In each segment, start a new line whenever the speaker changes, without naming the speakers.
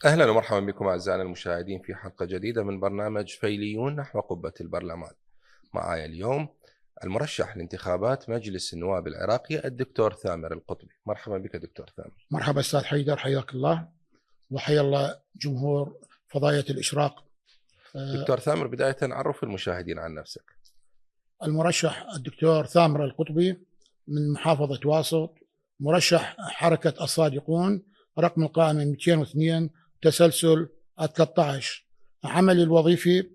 أهلا ومرحبا بكم أعزائنا المشاهدين في حلقة جديدة من برنامج فيليون نحو قبة البرلمان. معايا اليوم المرشح لانتخابات مجلس النواب العراقي الدكتور ثامر القطبي. مرحبا بك دكتور ثامر.
مرحبا أستاذ حيدر، حياك الله وحيا الله جمهور فضائية الإشراق.
دكتور ثامر، بداية عرف المشاهدين عن نفسك.
المرشح الدكتور ثامر القطبي من محافظة واسط، مرشح حركة الصادقون، رقم القائمة 202 تسلسل 13. عملي الوظيفي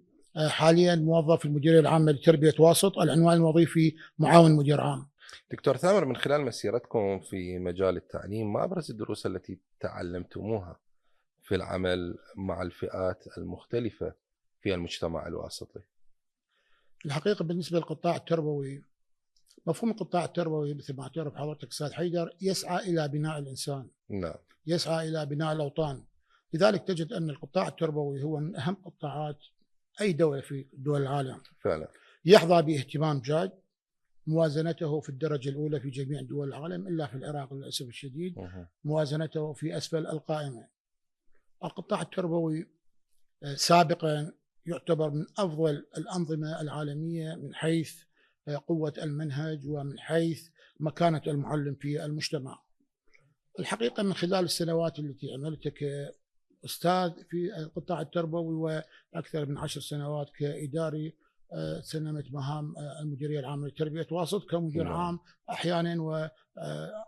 حاليا موظف في المديرية العامة لتربية واسط، العنوان الوظيفي معاون مدير عام.
دكتور ثامر، من خلال مسيرتكم في مجال التعليم ما أبرز الدروس التي تعلمتموها في العمل مع الفئات المختلفة في المجتمع الواسطي؟
الحقيقة بالنسبة للقطاع التربوي، مفهوم القطاع التربوي مثل ما تعرف حضرتك أستاذ حيدر يسعى إلى بناء الإنسان،
نعم.
يسعى إلى بناء الأوطان. لذلك تجد أن القطاع التربوي هو من أهم قطاعات أي دولة في دول العالم،
فعلا.
يحظى باهتمام جاد، موازنته في الدرجة الأولى في جميع دول العالم إلا في العراق للأسف الشديد موازنته في أسفل القائمة. القطاع التربوي سابقا يعتبر من أفضل الأنظمة العالمية من حيث قوة المنهج ومن حيث مكانة المعلم في المجتمع. الحقيقة من خلال السنوات التي عملتها كأستاذ في القطاع التربوي وأكثر من 10 سنوات كإداري، سلمت مهام المديرية العامة لتربية واسط كمدير عام أحيانا،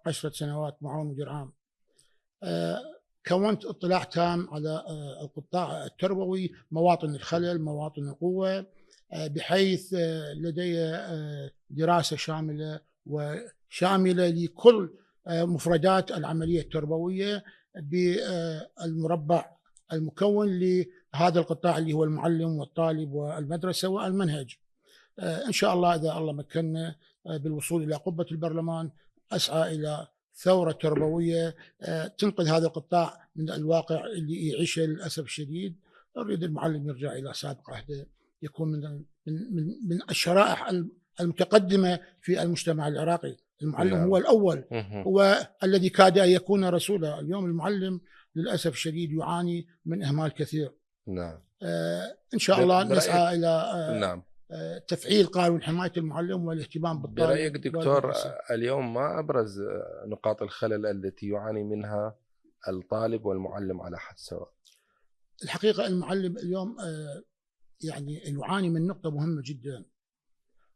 و10 سنوات معاون مدير عام. كونت اطلاع تام على القطاع التربوي، مواطن الخلل، مواطن القوة، بحيث لدي دراسة شاملة وشاملة لكل مفردات العملية التربوية بالمربع المكون لهذا القطاع اللي هو المعلم والطالب والمدرسة والمنهج. إن شاء الله إذا الله مكننا بالوصول إلى قبة البرلمان أسعى إلى ثورة تربوية تنقذ هذا القطاع من الواقع اللي يعيشه للأسف الشديد. أريد المعلم يرجع إلى سابق عهده، يكون من الشرائح المتقدمة في المجتمع العراقي. المعلم
نعم.
هو الأول، هو الذي كاد أن يكون رسولا. اليوم المعلم للأسف الشديد يعاني من إهمال كثير.
نعم.
إن شاء الله نسعى إلى
نعم.
تفعيل قانون حماية المعلم والاهتمام بالطالب.
برأيك دكتور، اليوم ما أبرز نقاط الخلل التي يعاني منها الطالب والمعلم على حد سواء؟
الحقيقة المعلم اليوم يعني يعاني من نقطة مهمة جدا،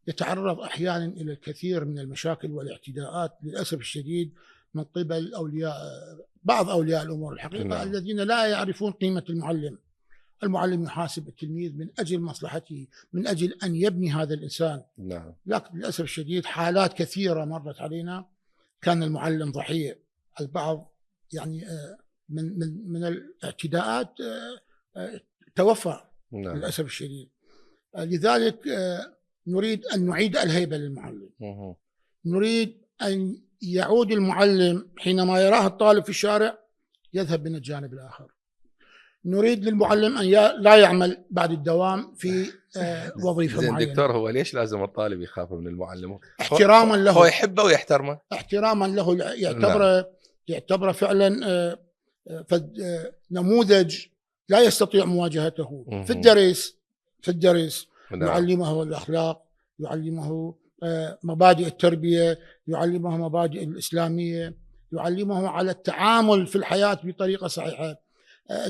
يتعرض أحيانا إلى الكثير من المشاكل والاعتداءات للأسف الشديد من قبل بعض أولياء الأمور الحقيقة.
نعم.
الذين لا يعرفون قيمة المعلم. المعلم يحاسب التلميذ من أجل مصلحته، من أجل أن يبني هذا الإنسان.
نعم.
لكن للأسف الشديد حالات كثيرة مرت علينا كان المعلم ضحية. البعض يعني من الاعتداءات توفى.
نعم.
للأسف الشديد. لذلك نريد أن نعيد الهيبة للمعلم. نريد أن يعود المعلم حينما يراه الطالب في الشارع يذهب من الجانب الآخر. نريد للمعلم أن لا يعمل بعد الدوام في وظيفة معينة.
دكتور، هو ليش لازم الطالب يخاف من المعلم؟
احتراما له.
هو يحبه ويحترمه.
احتراما له، يعتبره فعلا نموذج لا يستطيع مواجهته في الدرس. يعلمه الأخلاق، يعلمه مبادئ التربية، يعلمه مبادئ الإسلامية، يعلمه على التعامل في الحياة بطريقة صحيحة.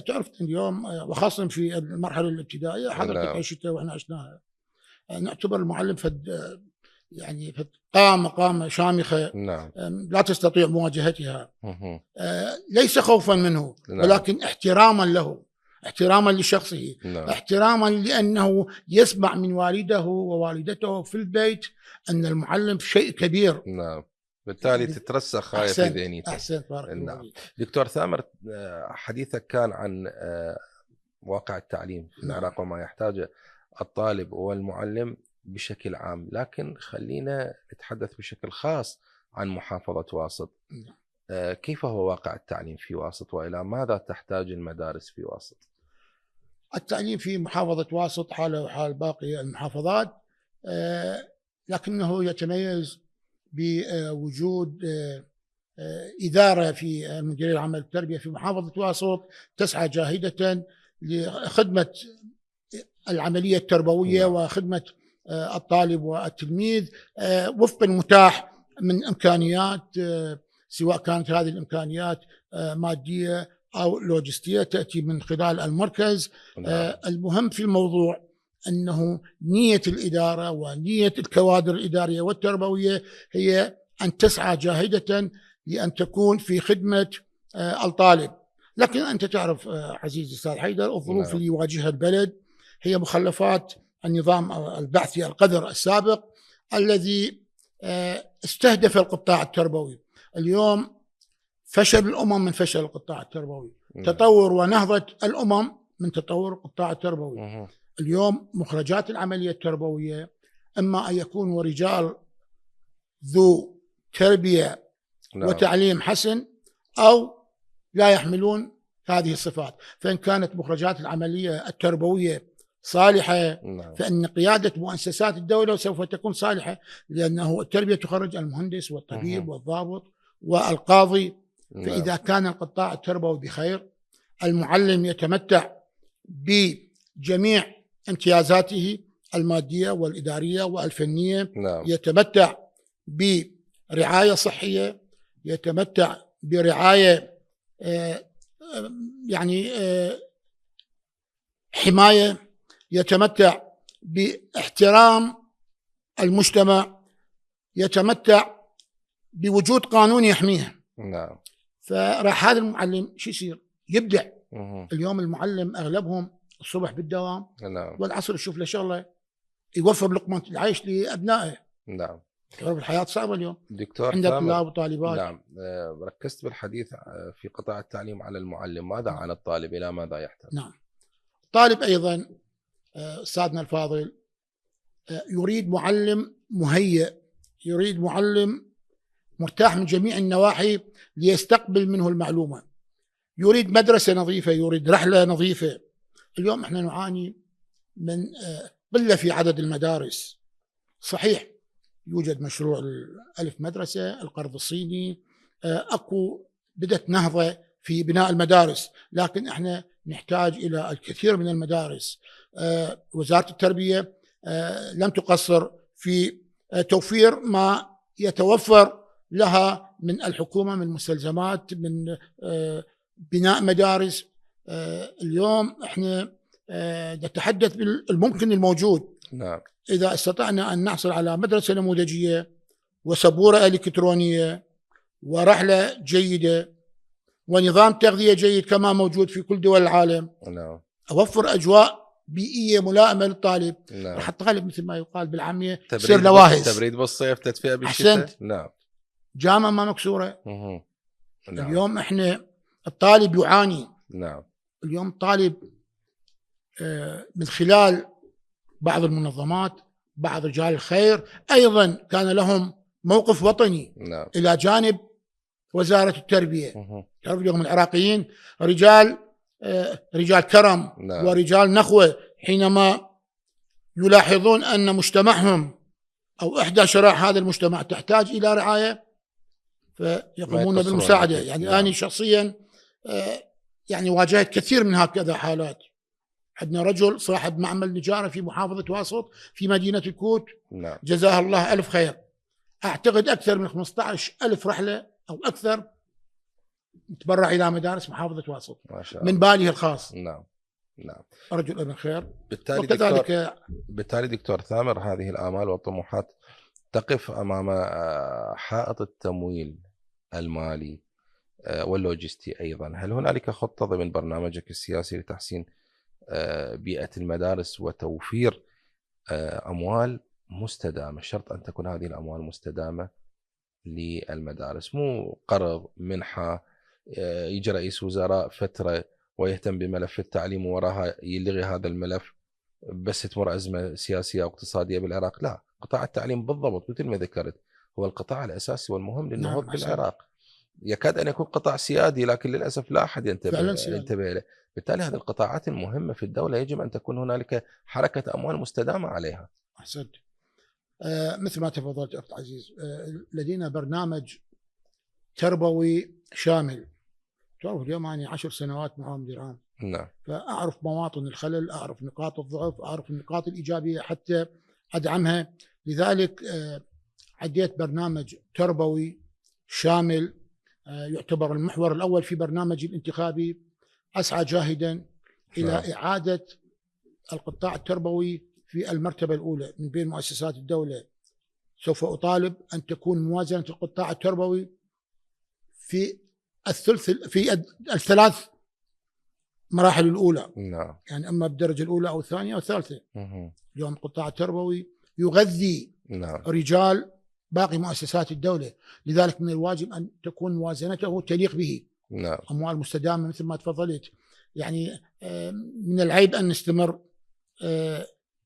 تعرف اليوم وخاصة في المرحلة الابتدائية حضرتك عشتها وإحنا عشناها، نعتبر المعلم يعني قامة شامخة.
نعم.
لا تستطيع مواجهتها. ليس خوفا منه، ولكن احتراما له، احتراما لشخصه.
نعم.
احتراما لأنه يسمع من والده ووالدته في البيت أن المعلم شيء كبير.
نعم. بالتالي تترسخ هاي في ذهنيته.
أحسنت، بارك الله.
نعم. دكتور ثامر، حديثك كان عن واقع التعليم في العراق وما يحتاجه الطالب والمعلم بشكل عام، لكن خلينا نتحدث بشكل خاص عن محافظة واسط. كيف هو واقع التعليم في واسط، وإلى ماذا تحتاج المدارس في واسط؟
التعليم في محافظة واسط حاله وحال باقي المحافظات، لكنه يتميز بوجود إدارة في مديرية العام التربية في محافظة واسط تسعى جاهدة لخدمة العملية التربوية وخدمة الطالب والتلميذ وفق المتاح من إمكانيات، سواء كانت هذه الإمكانيات مادية أو لوجستية تأتي من خلال المركز. المهم في الموضوع أنه نية الإدارة ونية الكوادر الإدارية والتربوية هي أن تسعى جاهدة لأن تكون في خدمة الطالب. لكن أنت تعرف عزيزي أستاذ حيدر الظروف اللي يواجهها البلد هي مخلفات النظام البعثي القذر السابق الذي استهدف القطاع التربوي. اليوم فشل الأمم من فشل القطاع التربوي، تطور ونهضة الأمم من تطور القطاع التربوي. اليوم مخرجات العملية التربوية إما أن يكونوا رجال ذو تربية وتعليم حسن أو لا يحملون هذه الصفات. فإن كانت مخرجات العملية التربوية صالحة فإن قيادة مؤسسات الدولة سوف تكون صالحة، لأنه التربية تخرج المهندس والطبيب والضابط والقاضي. فإذا كان القطاع التربوي بخير، المعلم يتمتع بجميع امتيازاته المادية والإدارية والفنية، يتمتع برعاية صحية، يتمتع برعاية يعني حماية، يتمتع باحترام المجتمع، يتمتع بوجود قانون يحميه. فراح هذا المعلم شو يصير؟ يبدع. اليوم المعلم أغلبهم الصبح بالدوام والعصر يشوف له شغلة يوفر لقمة العيش لأبنائه. الحياة صعبة اليوم
دكتور
عند طلاب وطالبات.
نعم. ركزت بالحديث في قطاع التعليم على المعلم، ماذا عن الطالب؟ إلى ماذا يحتاج؟
نعم، الطالب أيضا أستاذنا الفاضل يريد معلم مهيئ، يريد معلم مرتاح من جميع النواحي ليستقبل منه المعلومة، يريد مدرسة نظيفة، يريد رحلة نظيفة. اليوم احنا نعاني من قلة في عدد المدارس. صحيح يوجد مشروع الألف مدرسة، القرض الصيني، أكو بدأت نهضة في بناء المدارس، لكن احنا نحتاج إلى الكثير من المدارس. وزارة التربية لم تقصر في توفير ما يتوفر لها من الحكومة، من مستلزمات، من بناء مدارس. اليوم احنا نتحدث بالممكن الموجود.
نعم.
إذا استطعنا أن نحصل على مدرسة نموذجية وسبورة إلكترونية ورحلة جيدة ونظام تغذية جيد كما موجود في كل دول العالم، أوفر أجواء بيئية ملائمة للطالب، راح الطالب مثل ما يقال بالعامية يصير لواهز.
تبريد بالصيف، تدفئة بالشتاء. نعم.
جامعة ما مكسورة. اليوم احنا الطالب يعاني.
نعم.
اليوم طالب من خلال بعض المنظمات، بعض رجال الخير أيضا كان لهم موقف وطني.
نعم.
إلى جانب وزارة التربية. تعرف اليوم العراقيين رجال كرم.
نعم.
ورجال نخوة، حينما يلاحظون أن مجتمعهم أو إحدى شرائح هذا المجتمع تحتاج إلى رعاية فيقومون بالمساعدة. يعني نعم. أنا شخصيا يعني واجهت كثير من هكذا حالات. عندنا رجل صاحب معمل نجارة في محافظة واسط في مدينة الكوت.
نعم.
جزاه الله ألف خير. أعتقد أكثر من 15,000 رحلة أو أكثر تبرع إلى مدارس محافظة واسط من باله الخاص.
نعم. نعم.
رجل ابن خير.
بالتالي دكتور ثامر، هذه الآمال والطموحات تقف أمام حائط التمويل المالي واللوجستي أيضا. هل هنالك خطة ضمن برنامجك السياسي لتحسين بيئة المدارس وتوفير أموال مستدامة؟ شرط أن تكون هذه الأموال مستدامة للمدارس، مو قرض منحة يجي رئيس وزراء فترة ويهتم بملف التعليم ووراها يلغي هذا الملف بس تمر أزمة سياسية أو اقتصادية بالعراق. لا، قطاع التعليم بالضبط مثل ماذكرت هو القطاع الأساسي والمهم للنهوض بالعراق. يكاد أن يكون قطاع سيادي لكن للأسف لا أحد ينتبه له. بالتالي هذه القطاعات المهمة في الدولة يجب أن تكون هنالك حركة أموال مستدامة عليها.
أحسنت. مثل ما تفضلت أخت عزيز، لدينا برنامج تربوي شامل. تعرف اليوم أنا 10 سنوات معاهم مدير عام،
نعم.
فأعرف مواطن الخلل، أعرف نقاط الضعف، أعرف النقاط الإيجابية حتى أدعمها. لذلك عديت برنامج تربوي شامل يعتبر المحور الأول في برنامجي الانتخابي. أسعى جاهدا إلى إعادة القطاع التربوي في المرتبة الأولى من بين مؤسسات الدولة. سوف أطالب أن تكون موازنة القطاع التربوي في الثلاث مراحل الأولى.
نعم.
يعني أما بالدرجة الأولى أو الثانية أو الثالثة. اليوم القطاع التربوي يغذي
نعم.
رجال باقي مؤسسات الدولة، لذلك من الواجب أن تكون موازنته تليق به.
نعم.
أموال مستدامة مثل ما تفضلت. يعني من العيب أن نستمر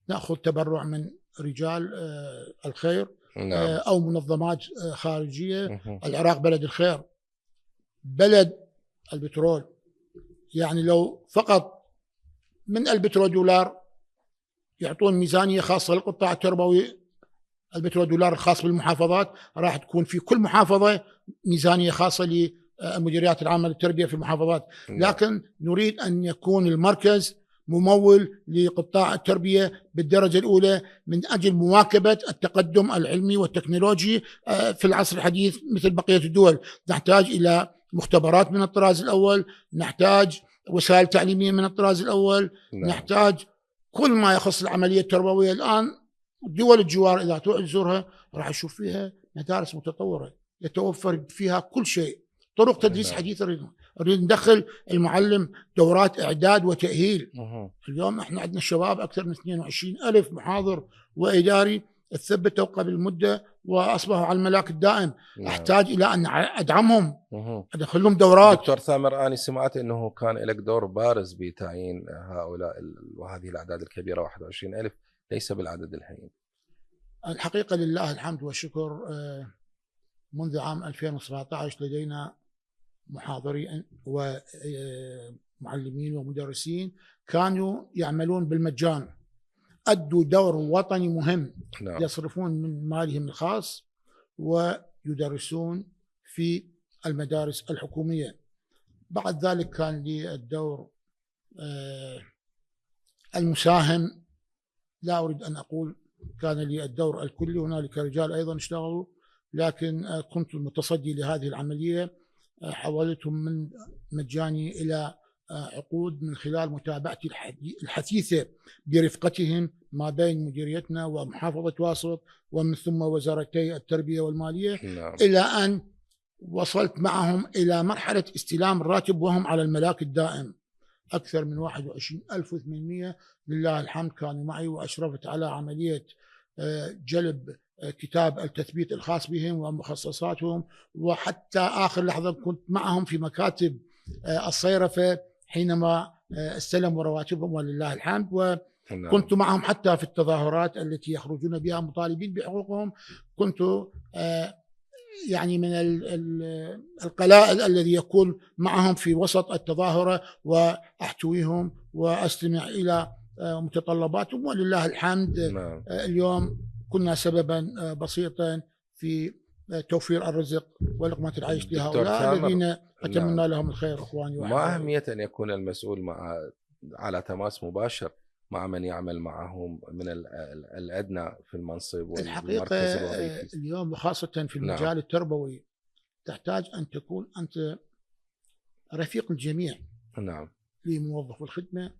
نأخذ تبرع من رجال الخير.
نعم.
أو منظمات خارجية. العراق بلد الخير، بلد البترول. يعني لو فقط من البترول دولار يعطون ميزانية خاصة للقطاع التربوي، البترول دولار الخاص بالمحافظات، راح تكون في كل محافظة ميزانية خاصة للمديريات العامة للتربية في المحافظات. لكن نريد أن يكون المركز ممول لقطاع التربية بالدرجة الأولى من أجل مواكبة التقدم العلمي والتكنولوجي في العصر الحديث مثل بقية الدول. نحتاج إلى مختبرات من الطراز الأول، نحتاج وسائل تعليمية من الطراز الأول. نحتاج كل ما يخص العملية التربوية. الآن دول الجوار إذا تزورها راح تشوف فيها مدارس متطورة يتوفر فيها كل شيء، طرق تدريس حديثة. نريد ندخل المعلم دورات إعداد وتأهيل. اليوم احنا عندنا الشباب أكثر من 22,000 محاضر وإداري ثبتوا قبل مدة وأصبحوا على الملاك الدائم. أحتاج إلى أن أدعمهم، أدخل لهم دورات.
دكتور ثامر، أنا سمعت أنه كان لك دور بارز بتعيين هؤلاء وهذه الأعداد الكبيرة 21,000 ليس بالعدد الهين.
الحقيقة لله الحمد والشكر، منذ عام 2017 لدينا محاضرين ومعلمين ومدرسين كانوا يعملون بالمجان، أدوا دور وطني مهم.
نعم.
يصرفون من مالهم الخاص ويدرسون في المدارس الحكومية. بعد ذلك كان لي الدور المساهم، لا أريد أن أقول كان لي الدور الكلي، هنالك رجال أيضا اشتغلوا، لكن كنت المتصدي لهذه العملية. حولتهم من مجاني إلى عقود من خلال متابعتي الحثيثة برفقتهم ما بين مديريتنا ومحافظة واسط ومن ثم وزارتي التربية والمالية.
نعم.
إلى أن وصلت معهم إلى مرحلة استلام الراتب وهم على الملاك الدائم. أكثر من 21,800 لله الحمد كانوا معي، وأشرفت على عملية جلب كتاب التثبيت الخاص بهم ومخصصاتهم، وحتى آخر لحظة كنت معهم في مكاتب الصيرفة حينما استلموا رواتبهم ولله الحمد. وكنت معهم حتى في التظاهرات التي يخرجون بها مطالبين بحقوقهم. كنت يعني من القلائل الذي يكون معهم في وسط التظاهرة وأحتويهم وأستمع إلى متطلباتهم ولله الحمد. اليوم كنا سببا بسيطا في توفير الرزق ولقمة العيش لهؤلاء الذين أتمنى لهم الخير. إخواني
ما أهمية أن يكون المسؤول على تماس مباشر مع من يعمل معهم من الأدنى في المنصب والمركز الوظيفي
اليوم، وخاصة في المجال التربوي، تحتاج أن تكون أنت رفيق الجميع.
نعم.
لموظف الخدمة،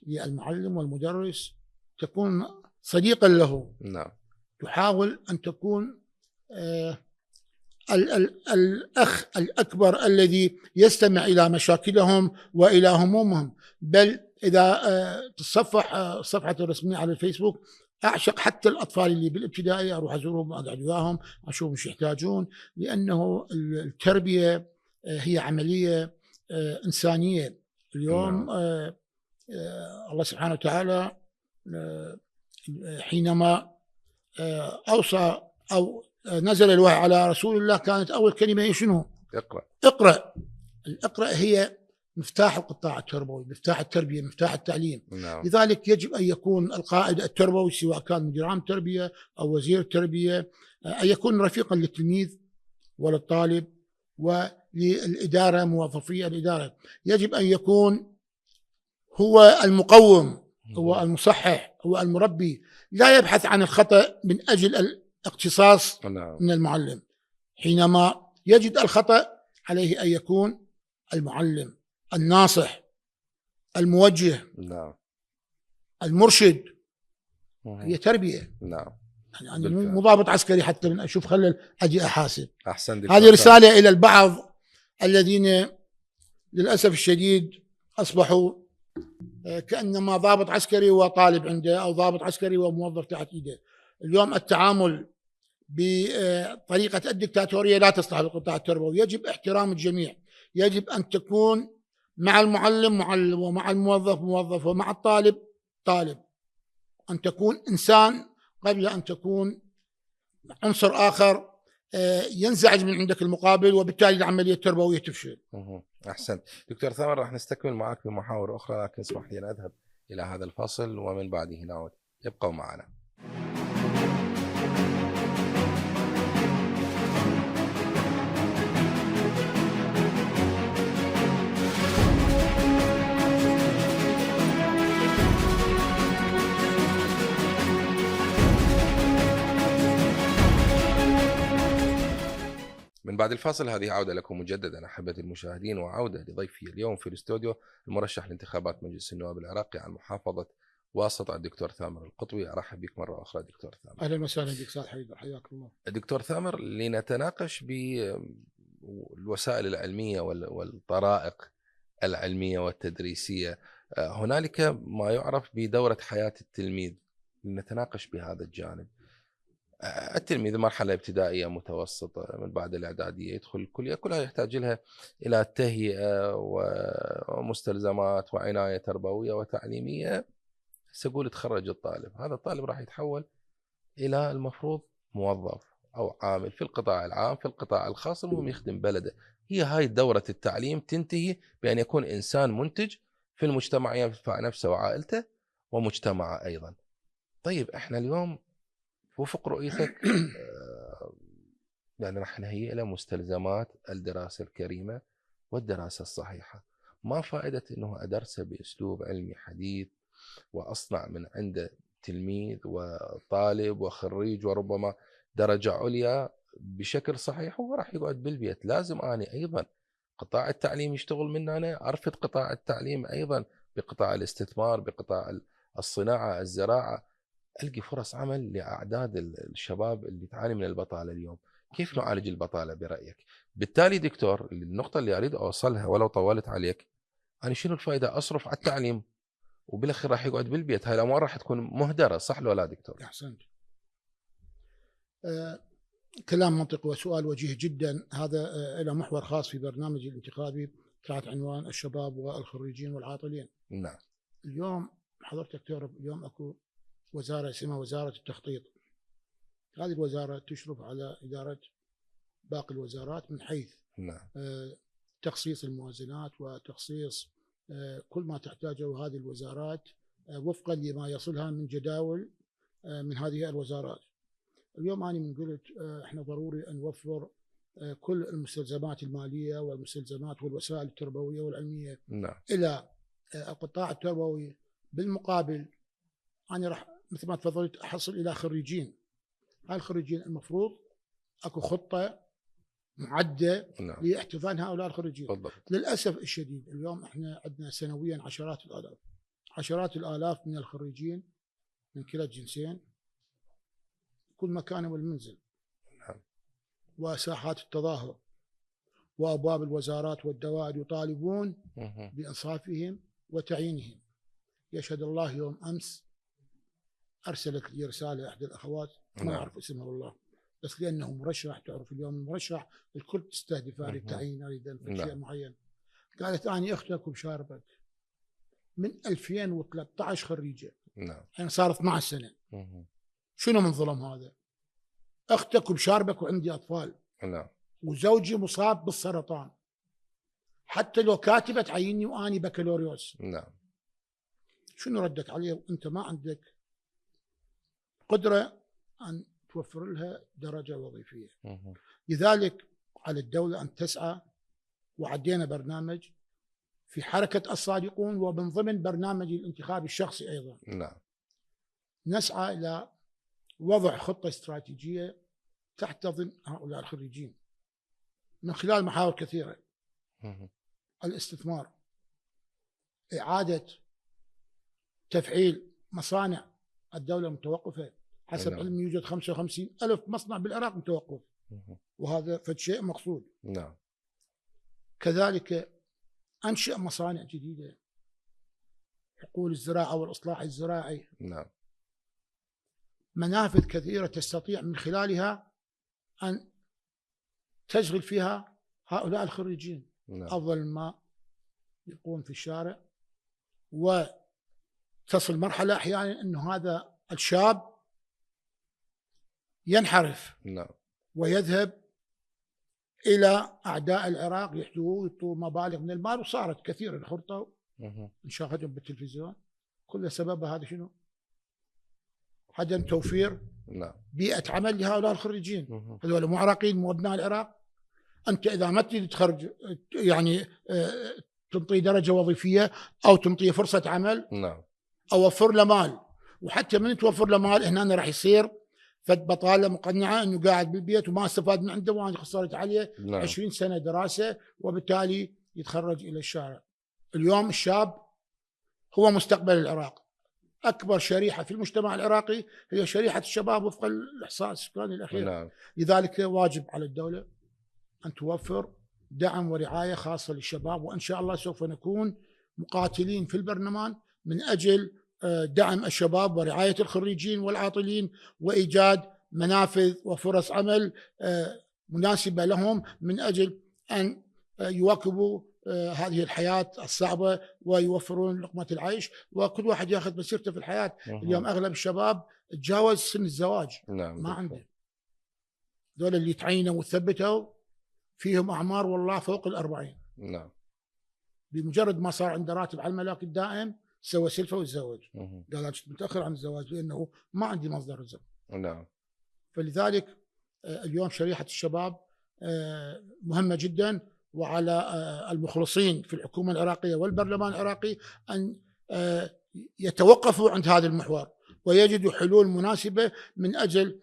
للمعلم والمدرس، تكون صديقا له.
نعم.
تحاول أن تكون الأخ الأكبر الذي يستمع إلى مشاكلهم وإلى همومهم. بل إذا تصفح صفحة الرسمية على الفيسبوك، أعشق حتى الأطفال اللي بالابتدائي أروح أزورهم وأقعد وياهم أشوف مش يحتاجون، لأنه التربية هي عملية إنسانية. اليوم الله سبحانه وتعالى حينما أوصى أو نزل الوحي على رسول الله كانت أول كلمة هي شنو؟ اقرأ. الإقرأ هي مفتاح القطاع التربوي، مفتاح التربية، مفتاح التعليم.
نعم.
لذلك يجب أن يكون القائد التربوي سواء كان مدير عام تربية أو وزير التربية أن يكون رفيقا للتلميذ وللطالب وللإدارة موظفي الإدارة. يجب أن يكون هو المقوم، هو المصحح، هو المربي، لا يبحث عن الخطأ من أجل الاقتصاص من المعلم. حينما يجد الخطأ عليه أن يكون المعلم الناصح الموجه المرشد. هي تربية. يعني مو ضابط عسكري حتى من أشوف خلل أجي أحاسب. هذه رسالة إلى البعض الذين للأسف الشديد أصبحوا كأنما ضابط عسكري وطالب عنده، أو ضابط عسكري وموظف تحت إيده. اليوم التعامل بطريقة الدكتاتورية لا تصلح للقطاع التربوي. يجب احترام الجميع. يجب أن تكون مع المعلم معلم، ومع الموظف موظف، ومع الطالب طالب. أن تكون إنسان قبل أن تكون عنصر آخر ينزعج من عندك المقابل، وبالتالي العملية التربوية تفشل.
أحسنت دكتور ثامر، راح نستكمل معك بمحاور أخرى، لكن اسمح لي أن أذهب إلى هذا الفاصل ومن بعده نعود. ابقوا معنا. من بعد الفاصل هذه عودة لكم مجددا أحبتي المشاهدين، وعودة لضيفي اليوم في الاستوديو المرشح لانتخابات مجلس النواب العراقي عن محافظة واسطة الدكتور ثامر القطوي. أرحب بك مرة أخرى دكتور ثامر.
أهلا وسهلا بك أستاذ حيدر، حياك الله.
دكتور ثامر، لنتناقش بالوسائل العلمية والطرائق العلمية والتدريسية. هنالك ما يعرف بدورة حياة التلميذ، لنتناقش بهذا الجانب. التلميذ مرحلة ابتدائية متوسطة، من بعد الإعدادية يدخل الكلية، كلها يحتاج لها إلى تهيئة ومستلزمات وعناية تربوية وتعليمية. سأقول تخرج الطالب، هذا الطالب راح يتحول إلى المفروض موظف أو عامل في القطاع العام، في القطاع الخاص، المهم يخدم بلده. هي هاي دورة التعليم تنتهي بأن يكون إنسان منتج في المجتمع، ينفع نفسه وعائلته ومجتمعه أيضا. طيب إحنا اليوم وفق رؤيتك يعني راح نهيئ له مستلزمات الدراسة الكريمة والدراسة الصحيحة. ما فائدة أنه أدرسه بأسلوب علمي حديث وأصنع من عنده تلميذ وطالب وخريج وربما درجة عليا بشكل صحيح، وهو راح يقعد بالبيت؟ لازم أنا أيضا قطاع التعليم يشتغل مننا، أنا أرفض قطاع التعليم أيضا بقطاع الاستثمار، بقطاع الصناعة، الزراعة، ألقي فرص عمل لأعداد الشباب اللي تعاني من البطالة اليوم. كيف نعالج البطالة برأيك؟ بالتالي دكتور، النقطة اللي أريد أوصلها ولو طولت عليك، أنا شنو الفائدة أصرف على التعليم وبالأخير راح يقعد بالبيت؟ هاي الأموال راح تكون مهدرة، صح ولا لا دكتور؟
أحسنت. كلام منطقي وسؤال وجيه جدا. هذا له محور خاص في برنامجي الانتخابي تحت عنوان الشباب والخريجين والعاطلين.
نعم.
اليوم حضرتك تعرف اليوم اكو وزارة اسمها وزارة التخطيط. هذه الوزارة تشرف على إدارة باقي الوزارات من حيث
نعم.
تخصيص الموازنات وتخصيص كل ما تحتاجه هذه الوزارات وفقا لما يصلها من جداول من هذه الوزارات. اليوم أنا من قلت احنا ضروري أن نوفر كل المستلزمات المالية والمستلزمات والوسائل التربوية والعلمية.
نعم.
إلى القطاع التربوي. بالمقابل أنا راح مثل ما تفضلت أحصل إلى خريجين. هاي الخريجين المفروض أكو خطة معدة
نعم.
لاحتضان هؤلاء الخريجين.
بالضبط.
للأسف الشديد اليوم احنا عندنا سنويا عشرات الآلاف من الخريجين من كلا الجنسين، كل مكان والمنزل.
نعم.
وساحات التظاهر وأبواب الوزارات والدوائر يطالبون بإنصافهم وتعيينهم. يشهد الله يوم أمس أرسلت لي رسالة إحدى الأخوات ما أعرف اسمها والله، بس لأنه مرشح، تعرف اليوم المرشح الكل تستهدف هذه التعيين، أريد في شيء معين. قالت أنا أختك وبشاربك من 2013 خريجة.
نعم.
يعني صار 12 سنة. شنو من ظلم هذا؟ أختك وبشاربك وعندي أطفال.
نعم.
وزوجي مصاب بالسرطان، حتى لو كاتبة تعيني وأني بكالوريوس.
نعم.
شنو ردك عليه وأنت ما عندك قدرة أن توفر لها درجة وظيفية؟ لذلك على الدولة أن تسعى، وعدينا برنامج في حركة الصادقون ومن ضمن برنامج الانتخاب الشخصي أيضا.
نعم.
نسعى إلى وضع خطة استراتيجية تحتضن هؤلاء الخريجين من خلال محاور كثيرة: الاستثمار، إعادة تفعيل مصانع الدولة متوقفة، حسب علمي يوجد 55,000 مصنع بالعراق متوقف، وهذا فد شيء مقصود.
نعم.
كذلك أنشئ مصانع جديدة، حقول الزراعة والإصلاح الزراعي.
نعم.
منافذ كثيرة تستطيع من خلالها أن تشغل فيها هؤلاء الخريجين.
نعم.
أفضل ما يكون في الشارع، وتصل مرحلة أحيانا أنه هذا الشاب ينحرف.
نعم.
ويذهب إلى أعداء العراق يحتووه، يعطوه مبالغ من المال، وصارت كثير الخرطة نشاهدهم بالتلفزيون. كل سبب هذا شنو؟ عدم توفير
نعم.
بيئة عمل لهؤلاء الخريجين. هذول مو عراقيين، مو أبناء العراق. أنت إذا ما تريد تخرج يعني تنطي درجة وظيفية أو تنطي فرصة عمل،
نعم،
أوفر له مال. وحتى من توفر له مال هنا راح يصير فد بطالة مقنعة أنه قاعد بالبيت وما استفاد من عنده، وأنا خسرت عليه
نعم.
20 سنة دراسة، وبالتالي يتخرج إلى الشارع. اليوم الشاب هو مستقبل العراق. أكبر شريحة في المجتمع العراقي هي شريحة الشباب وفق الإحصاء السكاني الأخير.
نعم.
لذلك واجب على الدولة أن توفر دعم ورعاية خاصة للشباب، وإن شاء الله سوف نكون مقاتلين في البرلمان من أجل دعم الشباب ورعاية الخريجين والعاطلين، وإيجاد منافذ وفرص عمل مناسبة لهم من أجل أن يواكبوا هذه الحياة الصعبة ويوفرون لقمة العيش، وكل واحد ياخذ مسيرته في الحياة. اليوم أغلب الشباب تجاوز سن الزواج.
نعم.
ما عنده. دول اللي تعينوا وثبتوا فيهم أعمار والله فوق 40.
نعم.
بمجرد ما صار عنده راتب على الملاك الدائم سوى سلفة وتزوج. قال أنا متأخر عن الزواج لأنه ما عندي مصدر رزق.
نعم.
فلذلك اليوم شريحة الشباب مهمة جدا، وعلى المخلصين في الحكومة العراقية والبرلمان العراقي أن يتوقفوا عند هذا المحور ويجدوا حلول مناسبة من أجل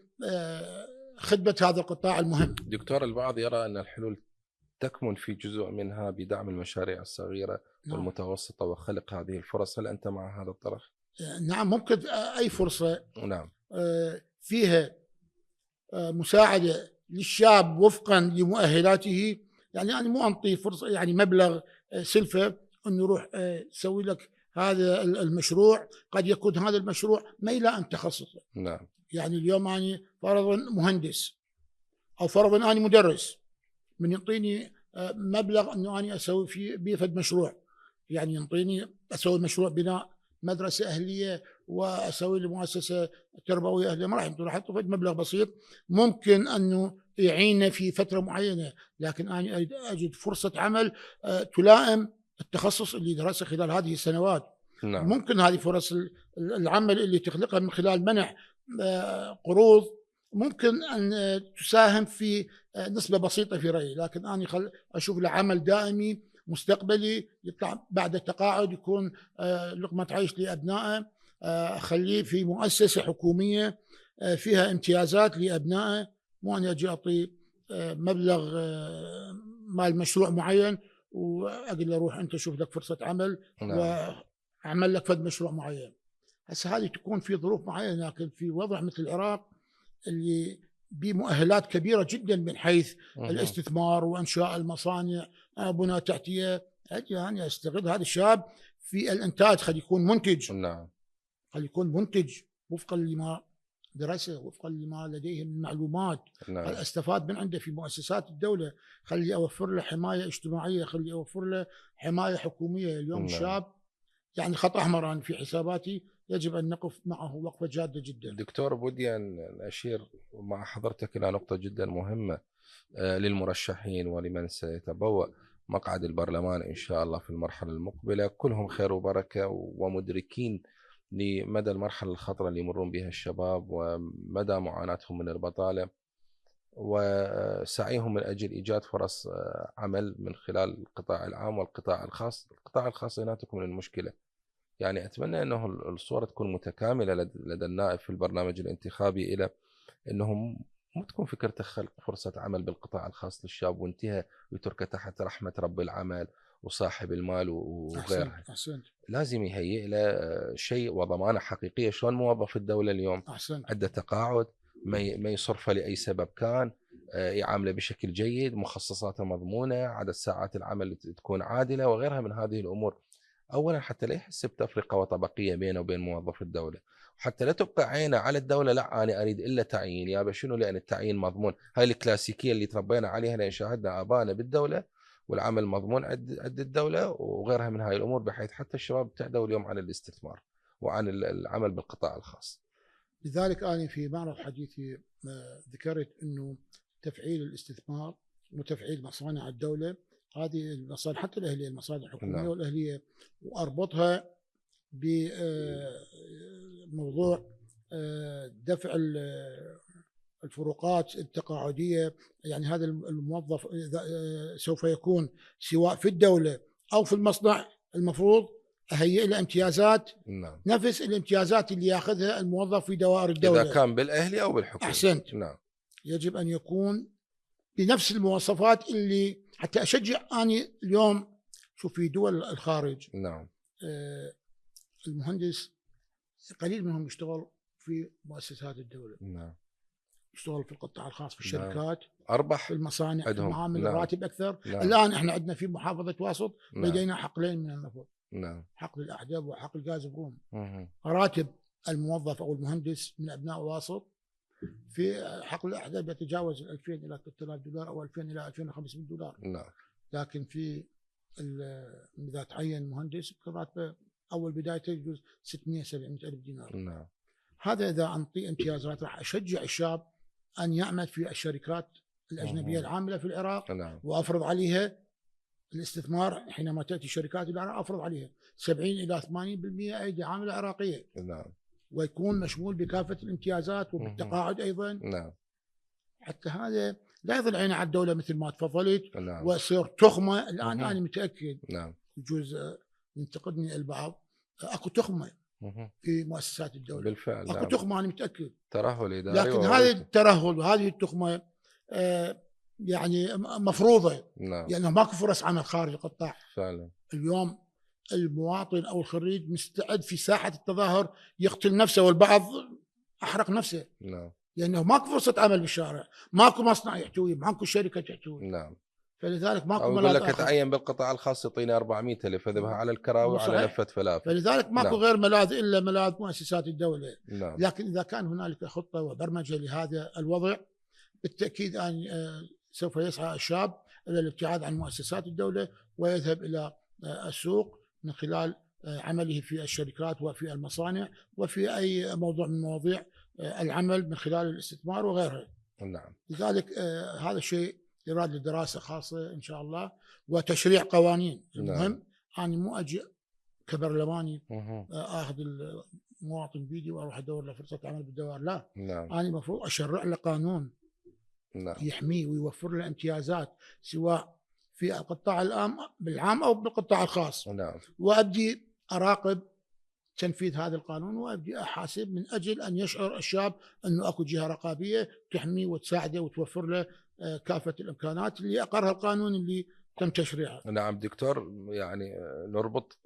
خدمة هذا القطاع المهم.
دكتور، البعض يرى أن الحلول تكمن في جزء منها بدعم المشاريع الصغيرة والمتوسطة وخلق هذه الفرص. هل أنت مع هذا الطرح؟
نعم، ممكن أي فرصة
نعم
فيها مساعدة للشاب وفقا لمؤهلاته. يعني أنا مو أنطي فرصة يعني مبلغ سلفة أنه يروح يسوي لك هذا المشروع. قد يكون هذا المشروع ما يلائم تخصصه.
نعم.
يعني اليوم أنا فرضا مهندس أو فرضا أنا مدرس، من يعطيني مبلغ أنه أنا أسوي فيه بيفد مشروع، يعني ينطيني أسوي مشروع بناء مدرسة أهلية وأسوي لي مؤسسة تربوية أهلية، ما راح ينطوني، راح يعطوني مبلغ بسيط ممكن أنه يعيننا في فترة معينة، لكن أنا أجد فرصة عمل تلائم التخصص اللي درسه خلال هذه السنوات.
نعم.
ممكن هذه فرص العمل اللي تخلقها من خلال منح قروض ممكن أن تساهم في نسبة بسيطة في رأيي، لكن أنا أشوف له عمل دائمي مستقبلي يطلع بعد التقاعد يكون لقمة عيش لأبنائه، خليه في مؤسسة حكومية فيها امتيازات لأبنائه، مو أن أجي أعطي مبلغ مال مشروع معين وأقول له روح أنت شوف لك فرصة عمل.
نعم.
وأعمل لك فد مشروع معين. هسه هذه تكون في ظروف معينة، لكن في وضع مثل العراق اللي بمؤهلات كبيرة جدا من حيث الاستثمار وإنشاء المصانع بناء تحتية، يعني أستغل هذا الشاب في الإنتاج. خلي يكون منتج.
نعم.
خلي يكون منتج وفقا لما درسه، وفقا لما لديه من معلومات.
نعم.
خلي استفاد من عنده في مؤسسات الدولة. خلي أوفر له حماية اجتماعية، خلي أوفر له حماية حكومية. اليوم
نعم.
الشاب يعني خط أحمر في حساباتي، يجب أن نقف معه وقفة جادة جدا.
دكتور، بودي أن أشير مع حضرتك إلى نقطة جدا مهمة للمرشحين ولمن سيتبوأ مقعد البرلمان إن شاء الله في المرحلة المقبلة. كلهم خير وبركة ومدركين لمدى المرحلة الخطرة اللي يمرون بها الشباب ومدى معاناتهم من البطالة. وسعيهم من أجل إيجاد فرص عمل من خلال القطاع العام والقطاع الخاص. القطاع الخاص هنا تكمن المشكلة. يعني أتمنى أنه الصورة تكون متكاملة لدى النائب في البرنامج الانتخابي، إلى أنهم مو تكون فكرة خلق فرصة عمل بالقطاع الخاص للشاب وانتهى ويترك تحت رحمة رب العمل وصاحب المال وغيرها.
أحسنت.
لازم يهيئ له شيء وضمانة حقيقية. شلون موظف الدولة اليوم عنده تقاعد، ما يصرفه لأي سبب كان، يعامله بشكل جيد، مخصصاته مضمونة، عدد ساعات العمل تكون عادلة وغيرها من هذه الأمور. أولا حتى لا يحس بتفرقة وطبقية بينه وبين موظف الدولة، وحتى لا تبقى عينه على الدولة، لا أنا أريد إلا تعيين. يا شنو؟ لأن التعيين مضمون. هاي الكلاسيكية اللي تربينا عليها لأن شاهدنا آبائنا بالدولة، والعمل مضمون عند الدولة وغيرها من هاي الأمور، بحيث حتى الشباب ابتعدوا اليوم عن الاستثمار وعن العمل بالقطاع الخاص.
لذلك أنا في معرض حديثي ذكرت أنه تفعيل الاستثمار وتفعيل مصانع الدولة، هذه المصانع حتى الأهلية، المصانع الحكومية والأهلية، وأربطها بموضوع دفع الفروقات التقاعدية. يعني هذا الموظف سوف يكون سواء في الدولة أو في المصنع، المفروض أهيئ له امتيازات نفس الامتيازات اللي ياخذها الموظف في دوائر الدولة،
إذا كان بالأهلي أو بالحكومة.
أحسنت. يجب أن يكون بنفس المواصفات اللي حتى أشجع. أنا اليوم شوف في دول الخارج المهندس قليل منهم يشتغل في مؤسسات الدولة، يشتغل في القطاع الخاص، في الشركات،
أربح
في المصانع، في المعامل، الراتب أكثر.
نعم.
الآن إحنا عندنا في محافظة واسط لدينا حقلين من النفط، حقل الأحدب وحقل غاز بروم. راتب الموظف أو المهندس من أبناء واسط في حقل الأحدب يتجاوز 2000 إلى 3000 دولار أو 2000 إلى 2500 دولار. لكن في إذا تعين مهندس راتبه أول بدايته يجوز 600 700 ألف دينار. هذا إذا أنطي امتيازات راح أشجع الشاب أن يعمل في الشركات الأجنبية العاملة في العراق، وأفرض عليها الاستثمار. حينما تأتي شركات العراق أفرض عليها 70 إلى 80% أيدي عاملة عراقية، ويكون مشمول بكافة الامتيازات وبالتقاعد أيضا. حتى هذا لا يظل عينه على الدولة مثل ما تفضلت ويصير تخمة. الآن أنا متأكد يجوز ينتقدني البعض، أكو تخمة في مؤسسات الدولة
بالفعل.
أكو تخمة، أنا متأكد
ترهل إداري.
لكن هذه الترهل وهذه التخمة يعني مفروضة، لأنه ماكو فرص عمل خارج القطاع فعلا. اليوم المواطن أو الخريج مستعد في ساحة التظاهر يقتل نفسه، والبعض أحرق نفسه لأنه ماكو فرصة عمل بالشارع، ماكو مصنع يحتوي، ماكو شركة تحتوي. فلذلك ماكو
ملاذ آخر. تعين بالقطاع الخاص يعطيني 400,000 اذبها على الكراوي وعلى لفة فلافل.
فلذلك ماكو غير ملاذ إلا ملاذ مؤسسات الدولة. لكن إذا كان هنالك خطة وبرمجة لهذا الوضع، بالتأكيد أن سوف يسعى الشاب إلى الابتعاد عن مؤسسات الدولة ويذهب إلى السوق من خلال عمله في الشركات وفي المصانع وفي أي موضوع من مواضيع العمل من خلال الاستثمار وغيرها. لذلك هذا الشيء يراد لدراسة خاصة إن شاء الله وتشريع قوانين. المهم أنا مو أجي كبرلماني أخذ المواطن بيدي وأروح أدور له فرصة عمل بالدوائر، لا. أنا المفروض أشرع له قانون يحميه ويوفر له امتيازات سواء في القطاع بالعام أو بالقطاع الخاص. وأبدي أراقب تنفيذ هذا القانون، وأبدي أحاسب من أجل أن يشعر الشاب أنه أكو جهة رقابية تحميه وتساعده وتوفر له كافة الإمكانات اللي أقرها القانون اللي تم تشريعه.
نعم دكتور، يعني نربط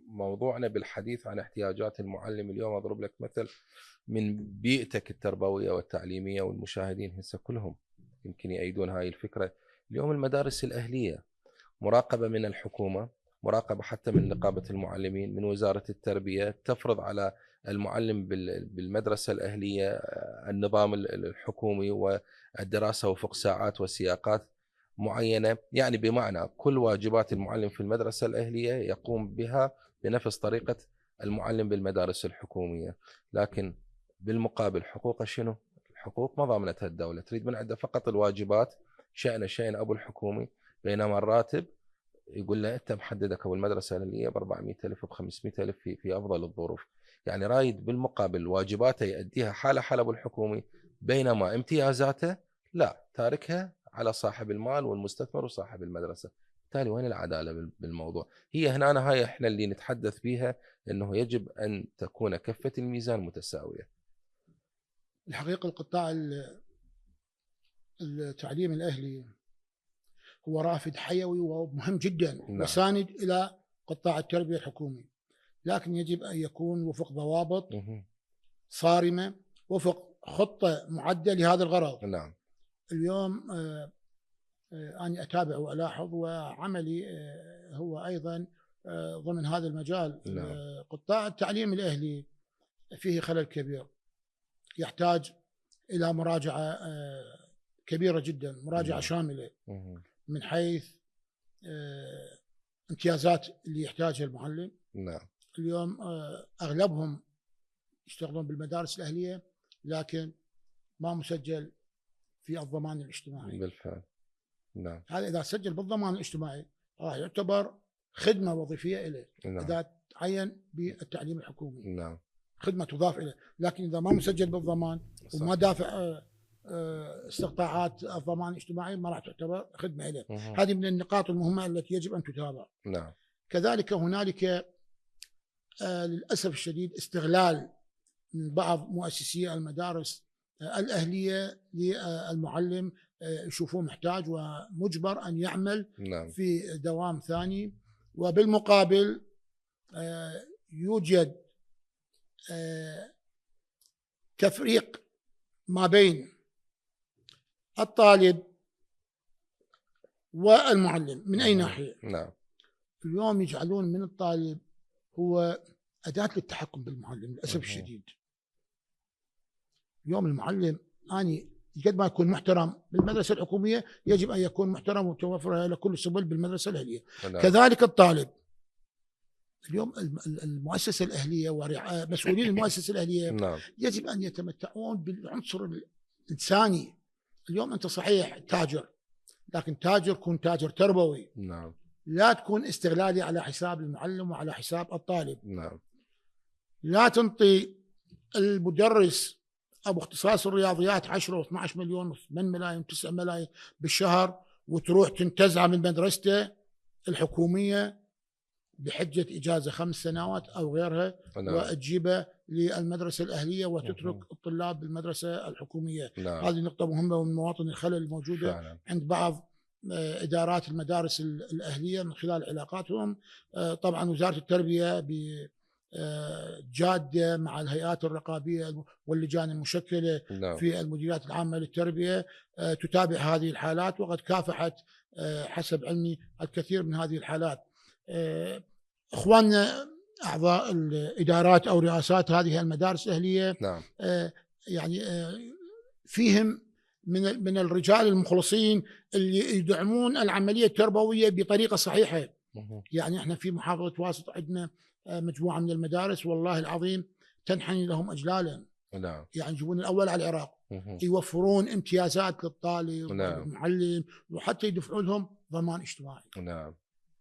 موضوعنا بالحديث عن احتياجات المعلم اليوم. أضرب لك مثل من بيئتك التربوية والتعليمية، والمشاهدين هسه كلهم يمكن يأيدون هاي الفكرة. اليوم المدارس الأهلية مراقبة من الحكومة، مراقبة حتى من نقابة المعلمين، من وزارة التربية، تفرض على المعلم بالمدرسة الأهلية النظام الحكومي والدراسة وفق ساعات وسياقات معينة. يعني بمعنى كل واجبات المعلم في المدرسة الأهلية يقوم بها بنفس طريقة المعلم بالمدارس الحكومية. لكن بالمقابل حقوقه شنو؟ الحقوق ما ضامنتها الدولة، تريد من عنده فقط الواجبات، شأن أبو الحكومي، بينما الراتب يقول له أنت محددك أبو المدرسة الأهلية ب400,000 ب500,000 في أفضل الظروف. يعني رايد بالمقابل واجباته يؤديها حالة أبو الحكومي، بينما امتيازاته لا، تاركها على صاحب المال والمستثمر وصاحب المدرسة. بالتالي وين العدالة بالموضوع؟ هي هنا هاي احنا اللي نتحدث فيها، انه يجب ان تكون كفة الميزان متساوية.
الحقيقة القطاع التعليم الأهلي هو رافد حيوي ومهم جدا،
نعم.
وساند إلى قطاع التربية الحكومي، لكن يجب أن يكون وفق ضوابط صارمة، وفق خطة معدة لهذا الغرض.
نعم.
اليوم أنا أتابع وألاحظ، وعملي هو أيضا ضمن هذا المجال.
نعم.
قطاع التعليم الأهلي فيه خلل كبير، يحتاج إلى مراجعة كبيرة جدا، مراجعة
نعم.
شاملة من حيث امتيازات اللي يحتاجها المعلم.
نعم.
اليوم أغلبهم يشتغلون بالمدارس الأهلية، لكن ما مسجل في الضمان الاجتماعي.
بالفعل. نعم.
هذا إذا سجل بالضمان الاجتماعي راح يعتبر خدمة وظيفية إليه.
نعم.
إذا تعين بالتعليم الحكومي
نعم.
خدمة تضاف إليه، لكن إذا ما مسجل بالضمان وما دافع استقطاعات الضمان الاجتماعي ما راح تعتبر خدمة إليه. هذه من النقاط المهمة التي يجب أن تتابع.
نعم.
كذلك هنالك للأسف الشديد استغلال من بعض مؤسسي المدارس الأهلية للمعلم، يشوفوه محتاج ومجبر أن يعمل
نعم.
في دوام ثاني، وبالمقابل يوجد تفريق ما بين الطالب والمعلم. من أي ناحية؟
نعم.
اليوم يجعلون من الطالب هو أداة للتحكم بالمعلم للأسف الشديد. اليوم المعلم أني قد ما يكون محترم بالمدرسة الحكومية يجب أن يكون محترم وتوفر له كل السبل بالمدرسة الأهلية. كذلك الطالب. اليوم المؤسسة الأهلية ومسؤولين المؤسسة الأهلية يجب أن يتمتعون بالعنصر الإنساني. اليوم أنت صحيح تاجر، لكن تاجر كون تاجر تربوي.
نعم.
لا تكون استغلالي على حساب المعلم وعلى حساب الطالب.
نعم.
لا تنطي المدرس أبو اختصاص الرياضيات 10 و12 مليون و8 ملايين و9 ملايين بالشهر وتروح تنتزعه من مدرسته الحكومية بحجة إجازة 5 سنوات أو غيرها، وتجيبه للمدرسة الأهلية وتترك الطلاب بالمدرسة الحكومية. هذه نقطة مهمة من مواطن الخلل الموجودة فعلا عند بعض إدارات المدارس الأهلية من خلال علاقاتهم. طبعا وزارة التربية جادة مع الهيئات الرقابية واللجان المشكلة في المديريات العامة للتربية تتابع هذه الحالات، وقد كافحت حسب علمي الكثير من هذه الحالات. إخواننا أعضاء الإدارات أو رئاسات هذه المدارس الأهلية يعني فيهم من الرجال المخلصين اللي يدعمون العملية التربوية بطريقة صحيحة. يعني احنا في محافظة واسط عندنا مجموعة من المدارس والله العظيم تنحني لهم أجلالا. يعني يجيبون الأول على العراق، يوفرون امتيازات للطالب والمعلم وحتى يدفعون لهم ضمان اجتماعي.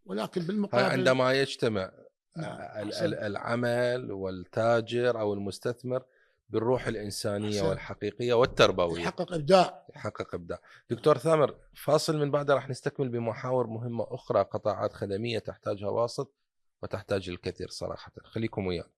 ولكن بالمقابل
عندما يجتمع العمل والتاجر أو المستثمر بالروح الإنسانية والحقيقية والتربوية يحقق إبداع. دكتور ثامر، فاصل من بعده راح نستكمل بمحاور مهمة أخرى، قطاعات خدمية تحتاجها واسط وتحتاج الكثير صراحة. خليكم ويانا.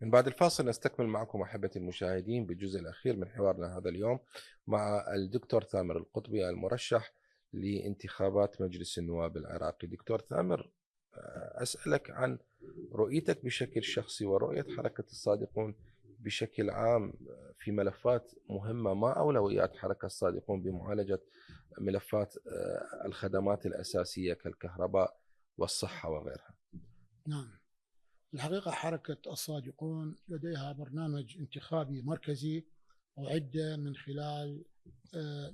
من بعد الفاصل نستكمل معكم أحبتي المشاهدين بالجزء الأخير من حوارنا هذا اليوم مع الدكتور ثامر القطبي المرشح لانتخابات مجلس النواب العراقي. دكتور ثامر، أسألك عن رؤيتك بشكل شخصي ورؤية حركة الصادقون بشكل عام في ملفات مهمة. ما أولويات حركة الصادقون بمعالجة ملفات الخدمات الأساسية كالكهرباء والصحة وغيرها؟
نعم، الحقيقة حركة الصادقون لديها برنامج انتخابي مركزي أعد من خلال